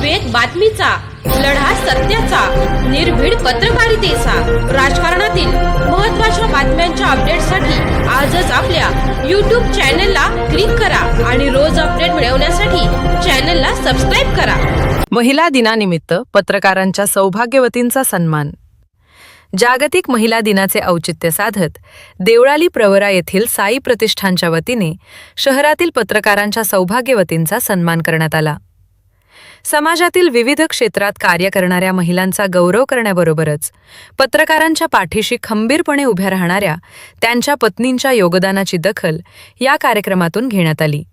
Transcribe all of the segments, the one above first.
वेग बातमीचा, लढा सत्याचा, निर्भीड पत्रकारितेचा, राजकारणातील महत्त्वाच्या बातम्यांच्या अपडेटसाठी आजच आपल्या YouTube चॅनलला क्लिक करा आणि रोज अपडेट मिळवण्यासाठी चॅनलला सबस्क्राइब करा. महिला दिनानिमित्त पत्रकारांच्या सौभाग्यवतींचा सन्मान. जागतिक महिला दिनाचे औचित्य साधत देवळाली प्रवरा येथील साई प्रतिष्ठानच्या वतीने शहरातील पत्रकारांच्या सौभाग्यवतींचा सन्मान करण्यात आला. समाजातील विविध क्षेत्रात कार्य करणाऱ्या महिलांचा गौरव करण्याबरोबरच पत्रकारांच्या पाठीशी खंबीरपणे उभ्या राहणाऱ्या त्यांच्या पत्नींच्या योगदानाची दखल या कार्यक्रमातून घेण्यात आली.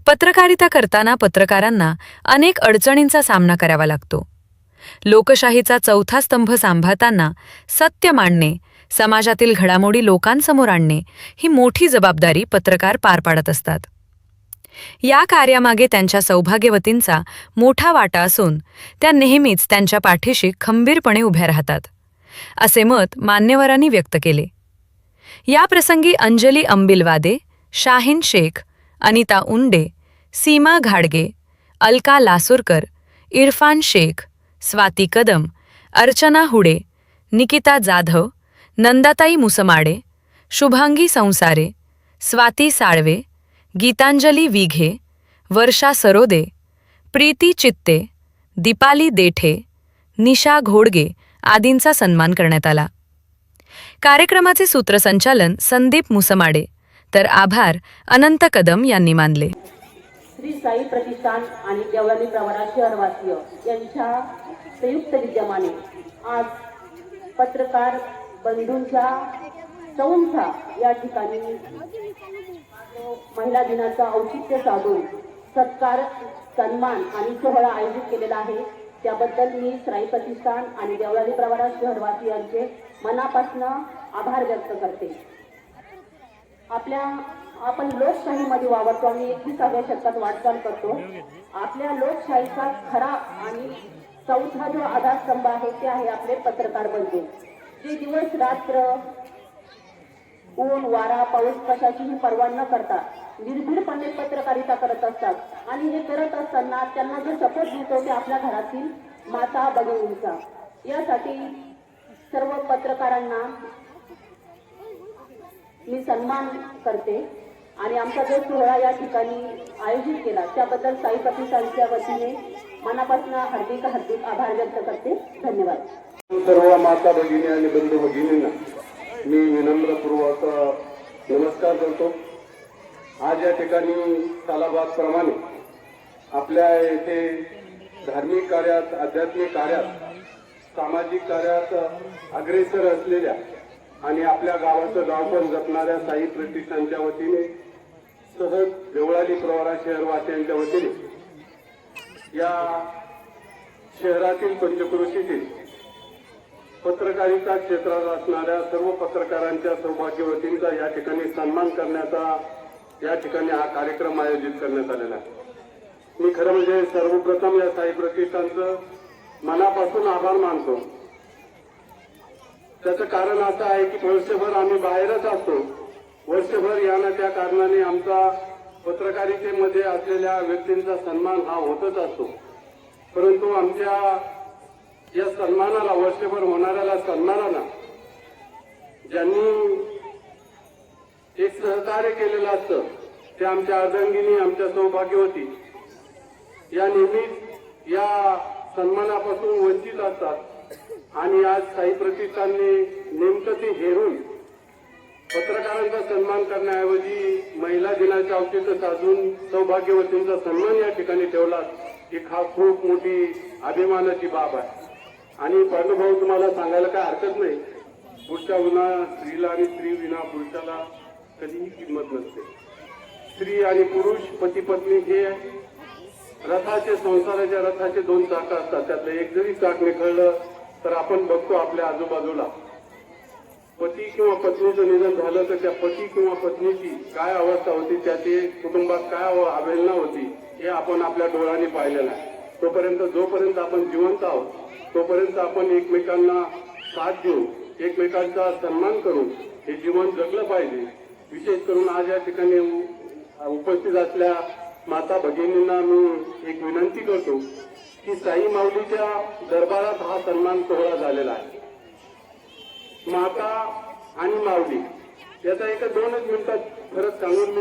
पत्रकारिता करताना पत्रकारांना अनेक अडचणींचा सामना करावा लागतो. लोकशाहीचा चौथा स्तंभ सांभाळताना सत्य मांडणे, समाजातील घडामोडी लोकांसमोर आणणे ही मोठी जबाबदारी पत्रकार पार पाडत असतात. या कार्यामागे त्यांच्या सौभाग्यवतींचा मोठा वाटा असून त्या नेहमीच त्यांच्या पाठीशी खंबीरपणे उभ्या राहतात, असे मत मान्यवरांनी व्यक्त केले. या प्रसंगी अंजली अंबिलवादे, शाहीन शेख, अनिता उंडे, सीमा घाडगे, अलका लासूरकर, इरफान शेख, स्वाती कदम, अर्चना हुडे, निकिता जाधव, नंदाताई मुसमाडे, शुभांगी संसारे, स्वाती साळवे, गीतांजली विघे, वर्षा सरोदे, प्रीती चित्ते, दीपाली देठे, निशा घोडगे आदींचा सन्मान करण्यात आला. कार्यक्रमाचे सूत्रसंचालन संदीप मुसमाडे तर आभार अनंत कदम यांनी मानले. श्री साई प्रतिष्ठान आणि देवळाली प्रवरा शहरवासीय यांच्या संयुक्त विद्यमाने आज पत्रकार बंधूंच्या चौथा या ठिकाणी महिला दिनाचा औचित्य साधून सत्कार, सन्मान आणि सोहळा आयोजित केलेला आहे. त्याबद्दल मी साई प्रतिष्ठान आणि देवळाली प्रवरा शहरवासियांचे मनापासून आभार व्यक्त करते. आपण लोकशाहीमध्ये वावरतो आणि 21व्या शतकात वाटचाल करतो. आपल्या लोकशाहीचा खरा आणि चौथा जो आधारस्तंभ आहे ते आहे आपले पत्रकार बंधू, जे दिवस रात्र ऊन वारा पाऊस कशाचीही पर्वा न करता निर्भीडपणे पत्रकारिता करत असतात आणि हे करत असताना त्यांना जो सपोर्ट मिळतो ते आपल्या घरातील माता भगिनींचा. यासाठी सर्व पत्रकारांना मी सन्मान करते आणि आमचा जो सोहळा या ठिकाणी आयोजित केला त्याबद्दल साई प्रतिष्ठानच्या वतीने मनापासून हार्दिक आभार व्यक्त करते. धन्यवाद. सर्व माता भगिनी आणि बंधू भगिनींना मी विनम्रपूर्वक नमस्कार करतो. आज या ठिकाणी सालाबादप्रमाणे आपल्या येथे धार्मिक कार्यात, आध्यात्मिक कार्यात, सामाजिक कार्यात अग्रेसर असलेल्या आणि आपल्या गावाचं गाव पण जपणाऱ्या साई प्रतिष्ठानच्या वतीने सहज देवळाली प्रवरा शहरवासियांच्या वतीने या शहरातील पंचक्रोशीतील पत्रकारिता क्षेत्रात असणाऱ्या सर्व पत्रकारांच्या सौभाग्यवतींचा या ठिकाणी सन्मान करण्याचा या ठिकाणी हा कार्यक्रम आयोजित करण्यात आलेला आहे. मी खरं म्हणजे सर्वप्रथम या साई प्रतिष्ठानचं मनापासून आभार मानतो. त्याचं कारण असं आहे की वर्षभर आम्ही बाहेरच असतो. वर्षभर यानं त्या कारणाने आमचा पत्रकारितेमध्ये असलेल्या व्यक्तींचा सन्मान हा होतच असतो. परंतु आमच्या या सन्मानाला, वर्षभर होणाऱ्याला सन्मानाला ज्यांनी एक सहकार्य केलेलं असतं ते आमच्या अर्धांगिनी, आमच्या सौभाग्यवती या नेहमीच या सन्मानापासून वंचित असतात आणि आज साई प्रतिष्ठानने नेमकं ते हेरून पत्रकारांचा सन्मान करण्याऐवजी महिला दिनाच्या औचित्य साधून सौभाग्यवतींचा सन्मान या ठिकाणी ठेवला. ही खूप मोठी अभिमानाची बाब आहे. आणि भाऊ तुम्हाला सांगायला काय हरकत नाही, पुरुषा विना स्त्रीला आणि स्त्री विना पुरुषाला कधीही किंमत नसते. स्त्री आणि पुरुष, पती पत्नी हे रथाचे, संसाराच्या रथाचे दोन चाकं असतात. त्यातलं एक जरी चाक निखळलं तर आपण बघतो आपल्या आजूबाजूला पती किंवा पत्नीचं निधन झालं तर त्या पती किंवा पत्नीची काय अवस्था होती, त्याची कुटुंबात काय अवहेलना होती हे आपण आपल्या डोळ्यांनी पाहिलेलं आहे. जोपर्यंत आपण जिवंत आहोत तोपर्यंत आपण एकमेकांना साथ देऊन, एकमेकांचा सन्मान करून हे जीवन जगलं पाहिजे. विशेष करून आज या ठिकाणी उपस्थित असल्या माता भगिनींना मी एक विनंती करतो की साई माऊलीच्या दरबारात हा सन्मान सोहळा झालेला आहे। माता आणि माऊली याचा एका 2 मिनिटात खरंच सांगून